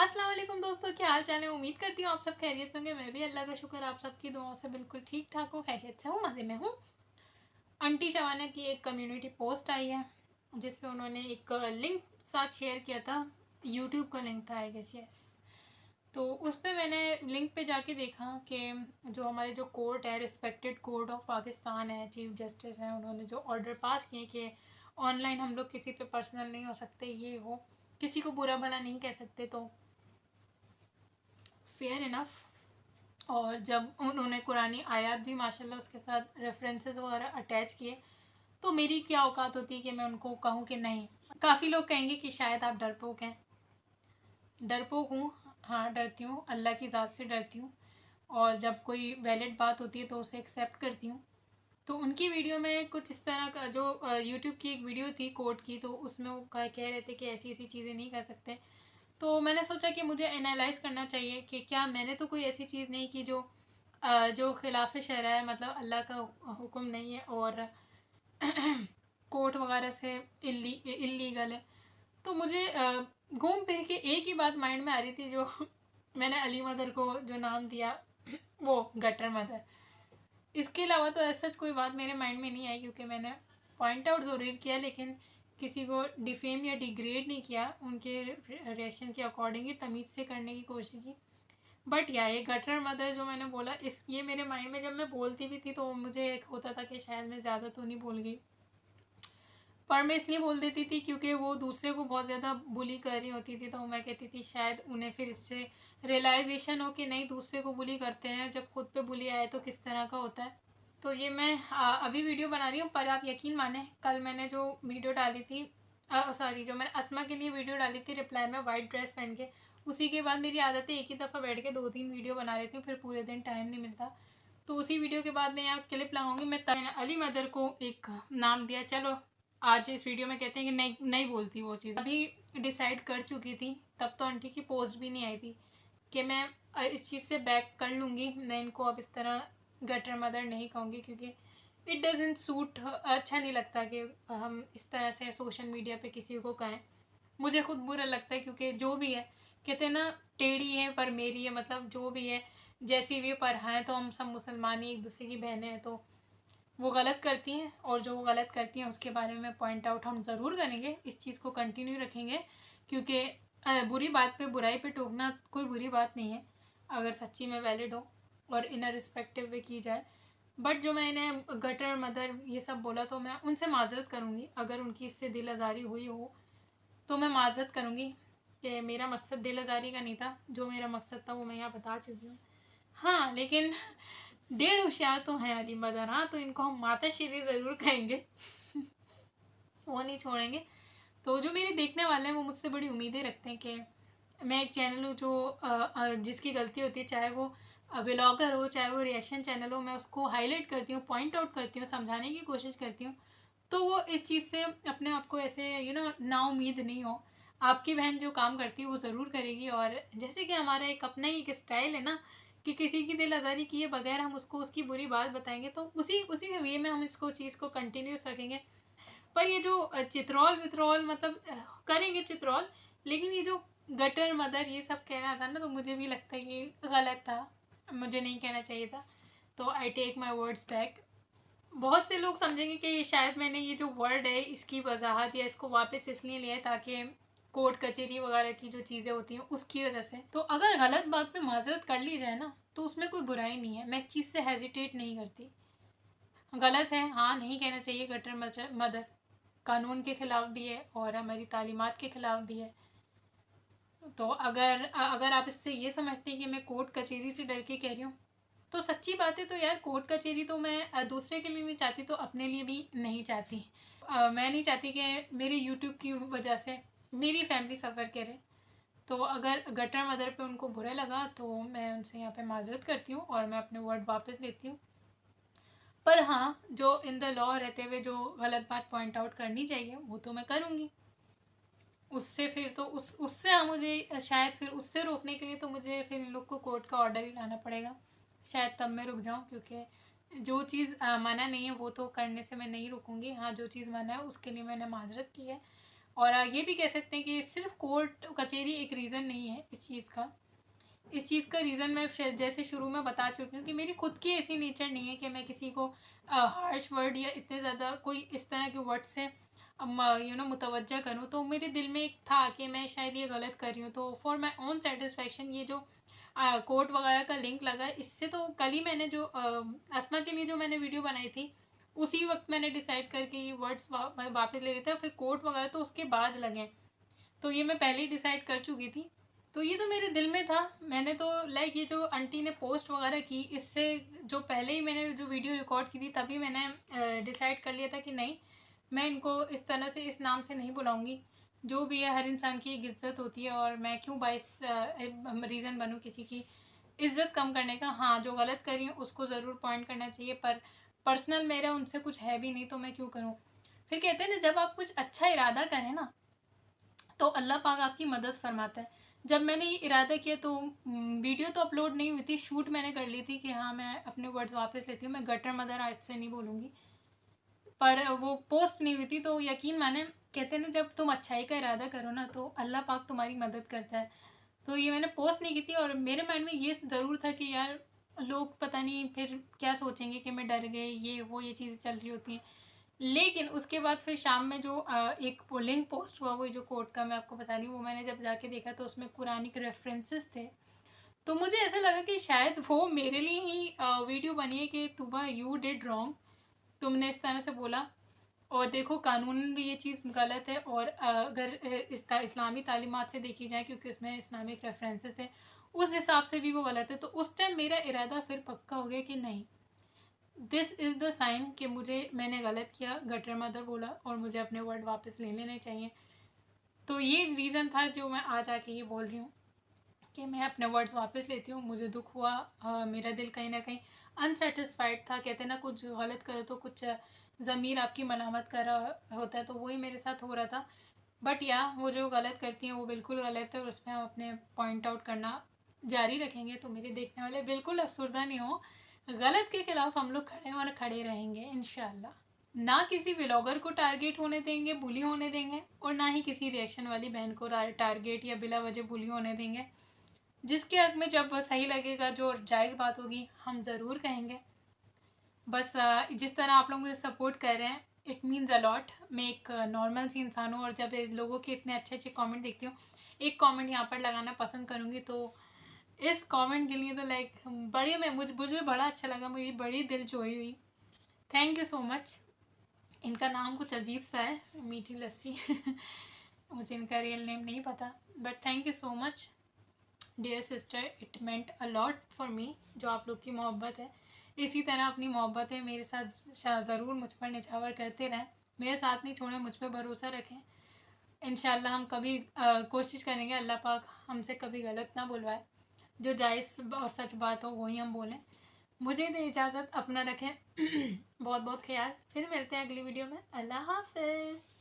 अस्सलाम वालेकुम दोस्तों, क्या हाल चाल है। उम्मीद करती हूँ आप सब खैरियत से होंगे। मैं भी अल्लाह का शुक्र आप सबकी दुआओं से बिल्कुल ठीक ठाक हूँ, खैरियत से हूँ, मज़े में हूँ। आंटी शवाना की एक कम्युनिटी पोस्ट आई है जिसमें उन्होंने एक लिंक साथ शेयर किया था। यूट्यूब का लिंक था, आई गेस, यस। तो उस पर मैंने लिंक पे जाके देखा कि जो हमारे जो कोर्ट है, रिस्पेक्टेड कोर्ट ऑफ पाकिस्तान है, चीफ जस्टिस हैं, उन्होंने जो ऑर्डर पास किए कि ऑनलाइन हम लोग किसी पे पर्सनल नहीं हो सकते, ये वो किसी को बुरा भला नहीं कह सकते। तो फेयर इनफ। और जब उन्होंने कुरानी आयत भी माशाल्लाह उसके साथ रेफरेंसेस वगैरह अटैच किए, तो मेरी क्या औकात होती है कि मैं उनको कहूँ कि नहीं। काफ़ी लोग कहेंगे कि शायद आप डरपोक हैं। डरपोक हूँ, हाँ डरती हूँ, अल्लाह की ज़ात से डरती हूँ। और जब कोई वैलिड बात होती है तो उसे एक्सेप्ट करती हूँ। तो उनकी वीडियो में कुछ इस तरह का जो यूट्यूब की एक वीडियो थी कोर्ट की, तो उसमें वो कह रहे थे कि ऐसी ऐसी चीज़ें नहीं कर सकते। तो मैंने सोचा कि मुझे एनालाइज करना चाहिए कि क्या मैंने तो कोई ऐसी चीज़ नहीं की जो जो खिलाफ शरअ है, मतलब अल्लाह का हुक्म नहीं है और कोर्ट वगैरह से इलीगल है। तो मुझे घूम फिर के एक ही बात माइंड में आ रही थी, जो मैंने अली मदर को जो नाम दिया, वो गटर मदर। इसके अलावा तो ऐसा कोई बात मेरे माइंड में नहीं आई, क्योंकि मैंने पॉइंट आउट ज़रूर किया लेकिन किसी को डिफेम या डिग्रेड नहीं किया, उनके रिएक्शन के अकॉर्डिंग ही तमीज़ से करने की कोशिश की। बट या ये गटर मदर जो मैंने बोला, इस ये मेरे माइंड में जब मैं बोलती भी थी तो मुझे एक होता था कि शायद मैं ज़्यादा तो नहीं बोल गई। पर मैं इसलिए बोल देती थी क्योंकि वो दूसरे को बहुत ज़्यादा बुली कर रही होती थी, तो मैं कहती थी शायद उन्हें फिर इससे रियलाइजेशन हो कि नहीं, दूसरे को बुली करते हैं, जब खुद पे बुली आए तो किस तरह का होता है। तो ये मैं अभी वीडियो बना रही हूँ, पर आप यकीन माने कल मैंने जो वीडियो डाली थी, सॉरी, जो मैंने अस्मा के लिए वीडियो डाली थी रिप्लाई में वाइट ड्रेस पहन के, उसी के बाद मेरी आदत है एक ही दफ़ा बैठ के 2-3 वीडियो बना लेती हूँ, फिर पूरे दिन टाइम नहीं मिलता। तो उसी वीडियो के बाद मैं यहाँ क्लिप लगाऊंगी। मैंने अली मदर को एक नाम दिया। चलो आज इस वीडियो में कहते हैं कि नहीं नहीं बोलती वो चीज़, अभी डिसाइड कर चुकी थी। तब तो आंटी की पोस्ट भी नहीं आई थी कि मैं इस चीज़ से बैक कर लूँगी, मैं इनको अब इस तरह गटर मदर नहीं कहूँगी, क्योंकि इट डजेंट सूट, अच्छा नहीं लगता कि हम इस तरह से सोशल मीडिया पे किसी को कहें। मुझे खुद बुरा लगता है, क्योंकि जो भी है, कहते हैं ना, टेढ़ी है पर मेरी है, मतलब जो भी है, जैसी भी पर हैं तो हम सब मुसलमान ही एक दूसरे की बहनें हैं। तो वो गलत करती हैं, और जो वो गलत करती हैं उसके बारे में पॉइंट आउट हम ज़रूर करेंगे, इस चीज़ को कंटिन्यू रखेंगे, क्योंकि बुरी बात पे बुराई पे टोकना कोई बुरी बात नहीं है अगर सच्ची में वैलिड हो और इन अ रिस्पेक्टिव वे की जाए। बट जो मैंने गटर मदर ये सब बोला, तो मैं उनसे माजरत करूँगी अगर उनकी इससे दिल आज़ारी हुई हो, तो मैं माजरत करूँगी कि मेरा मकसद दिल आज़ारी का नहीं था। जो मेरा मकसद था वो मैं यहाँ बता चुकी हूँ। हाँ, लेकिन डेढ़ होशियार तो हैं अली मदर, हाँ, तो इनको हम माता श्री ज़रूर कहेंगे। वो नहीं छोड़ेंगे। तो जो मेरे देखने वाले हैं वो मुझसे बड़ी उम्मीदें रखते हैं कि मैं एक चैनल हूँ जो जिसकी गलती होती है, चाहे वो व्लॉगर हो चाहे वो रिएक्शन चैनल हो, मैं उसको हाईलाइट करती हूँ, पॉइंट आउट करती हूँ, समझाने की कोशिश करती हूँ। तो वो इस चीज़ से अपने आप को ऐसे ना उम्मीद नहीं हो। आपकी बहन जो काम करती है वो ज़रूर करेगी। और जैसे कि हमारा एक अपना ही एक स्टाइल है ना, कि किसी की दिल आज़ारी किए बगैर हम उसको उसकी बुरी बात बताएंगे, तो उसी उसी वे में हम इसको चीज़ को कंटिन्यूस रखेंगे। पर ये जो चित्रोल वित्रोल, मतलब करेंगे चित्रोल, लेकिन ये जो गटर मदर ये सब कहना था ना, तो मुझे भी लगता है ये गलत था, मुझे नहीं कहना चाहिए था। तो I take my words back. बहुत से लोग समझेंगे कि शायद मैंने ये जो वर्ड है इसकी वजाहत या इसको वापस इसलिए लिया है ताकि कोर्ट कचहरी वगैरह की जो चीज़ें होती हैं उसकी वजह से। तो अगर गलत बात पे माजरत कर ली जाए ना, तो उसमें कोई बुराई नहीं है, मैं इस चीज़ से हेजिटेट नहीं करती। गलत है, हाँ, नहीं कहना चाहिए गटर मदर, कानून के ख़िलाफ़ भी है और हमारी तालीमात के ख़िलाफ़ भी है। तो अगर अगर आप इससे ये समझते हैं कि मैं कोर्ट कचहरी से डर के कह रही हूँ, तो सच्ची बात है। तो यार कोर्ट कचहरी तो मैं दूसरे के लिए नहीं चाहती, तो अपने लिए भी नहीं चाहती। मैं नहीं चाहती कि मेरे यूट्यूब की वजह से मेरी फैमिली सफ़र करे। तो अगर गटर मदर पे उनको बुरा लगा तो मैं उनसे यहाँ पे माजरत करती हूँ और मैं अपने वर्ड वापस लेती हूँ। पर हाँ, जो इन द लॉ रहते हुए जो गलत बात पॉइंट आउट करनी चाहिए वो तो मैं करूँगी। उससे फिर तो उससे हाँ, मुझे शायद फिर उससे रोकने के लिए तो मुझे फिर इन लोग को कोर्ट का ऑर्डर ही लाना पड़ेगा। शायद तब मैं रुक जाऊँ, क्योंकि जो चीज़ मना नहीं है वो तो करने से मैं नहीं रुकूंगी। हाँ, जो चीज़ मना है उसके लिए मैंने माजरत की है। और ये भी कह सकते हैं कि सिर्फ कोर्ट कचहरी एक रीज़न नहीं है इस चीज़ का। इस चीज़ का रीज़न मैं जैसे शुरू में बता चुकी हूँ कि मेरी खुद की ऐसी नेचर नहीं है कि मैं किसी को हार्श वर्ड या इतने ज़्यादा कोई इस तरह के वर्ड से मुतवज्जा करूँ। तो मेरे दिल में एक था कि मैं शायद ये गलत कर रही हूँ, तो फॉर माई ओन सेटिस्फेक्शन ये जो कोर्ट वगैरह का लिंक लगा, इससे तो कल ही मैंने जो अस्मा के लिए जो मैंने वीडियो बनाई थी उसी वक्त मैंने डिसाइड करके ये वर्ड्स वापस ले लेते हैं। फिर कोर्ट वगैरह तो उसके बाद लगे, तो ये मैं पहले ही डिसाइड कर चुकी थी। तो ये तो मेरे दिल में था। मैंने तो लाइक ये जो आंटी ने पोस्ट वगैरह की, इससे जो पहले ही मैंने जो वीडियो रिकॉर्ड की थी तभी मैंने डिसाइड कर लिया था कि नहीं, मैं इनको इस तरह से इस नाम से नहीं बुलाऊंगी। जो भी है, हर इंसान की एक इज़्ज़त होती है और मैं क्यों बाइस रीज़न बनूँ किसी की इज़्ज़त कम करने का। हाँ, जो गलत करी हूँ उसको ज़रूर पॉइंट करना चाहिए, पर पर्सनल मेरा उनसे कुछ है भी नहीं तो मैं क्यों करूँ। फिर कहते हैं ना, जब आप कुछ अच्छा इरादा करें ना तो अल्लाह पाक आपकी मदद फरमाता है। जब मैंने ये इरादा किया तो वीडियो तो अपलोड नहीं हुई थी, शूट मैंने कर ली थी कि हाँ मैं अपने वर्ड्स वापस लेती हूँ, मैं गटर मदर आज से नहीं बोलूँगी, पर वो पोस्ट नहीं हुई थी। तो यकीन माने, कहते हैं ना, जब तुम अच्छाई का इरादा करो ना तो अल्लाह पाक तुम्हारी मदद करता है। तो ये मैंने पोस्ट नहीं की थी और मेरे माइंड में ये ज़रूर था कि यार लोग पता नहीं फिर क्या सोचेंगे कि मैं डर गई, ये वो ये चीज़ें चल रही होती हैं। लेकिन उसके बाद फिर शाम में जो एक लिंक पोस्ट हुआ, वो जो कोर्ट का मैं आपको बता रही हूँ, वो मैंने जब जाके देखा तो उसमें कुरानिक रेफरेंसेस थे। तो मुझे ऐसा लगा कि शायद वो मेरे लिए ही वीडियो बनी है कि तुबा यू डिड रॉन्ग, तुमने इस तरह से बोला और देखो कानून भी ये चीज़ गलत है। और अगर इस्लामी तालीमात से देखी जाए, क्योंकि उसमें इस्लामिक रेफरेंसेस थे, उस हिसाब से भी वो गलत है। तो उस टाइम मेरा इरादा फिर पक्का हो गया कि नहीं, दिस इज़ द साइन कि मैंने गलत किया, गटर मदर बोला और मुझे अपने वर्ड वापस ले लेने चाहिए। तो ये रीज़न था जो मैं आज आके ये बोल रही हूँ कि मैं अपने वर्ड्स वापस लेती हूँ। मुझे दुख हुआ, मेरा दिल कहीं ना कहीं अनसेटिस्फाइड था। कहते हैं ना, कुछ गलत करो तो कुछ ज़मीर आपकी मलामत कर रहा होता है, तो वही मेरे साथ हो रहा था। बट या वो जो गलत करती हैं वो बिल्कुल गलत है और उसमें हम अपने पॉइंट आउट करना जारी रखेंगे तो मेरे देखने वाले बिल्कुल अफसरदा नहीं हो। गलत के खिलाफ हम लोग खड़े और खड़े रहेंगे इंशाल्लाह। ना किसी व्लॉगर को टारगेट होने देंगे, बुली होने देंगे, और ना ही किसी रिएक्शन वाली बहन को टारगेट या बिला वजह बुली होने देंगे। जिसके हक में जब सही लगेगा, जो जायज़ बात होगी, हम ज़रूर कहेंगे। बस जिस तरह आप लोग मुझे सपोर्ट कर रहे हैं, इट मीन्स अ लॉट। मैं एक नॉर्मल सी इंसान हूँ और जब लोगों के इतने अच्छे अच्छे कमेंट देखती हूँ, एक कमेंट यहाँ पर लगाना पसंद करूँगी। तो इस कमेंट के लिए तो लाइक बड़ी मैं मुझे बड़ा अच्छा लगा, मेरी बड़ी दिल जोई हुई। Thank you so much. इनका नाम कुछ अजीब सा है, मीठी लस्सी मुझे इनका रियल नेम नहीं पता, but thank you so much dear sister. It meant a lot for me जो आप लोग की मोहब्बत है। इसी तरह अपनी मोहब्बत है मेरे साथ ज़रूर मुझ पर निछावर करते रहें, मेरे साथ नहीं छोड़ें, मुझ पर भरोसा रखें। इंशाल्लाह हम कभी कोशिश करेंगे अल्लाह पाक हमसे कभी गलत ना बुलवाए, जो जायज़ और सच बात हो वही हम बोलें। मुझे दे इजाज़त, अपना रखें बहुत बहुत ख्याल। फिर मिलते हैं अगली वीडियो में। अल्लाह हाफिज़।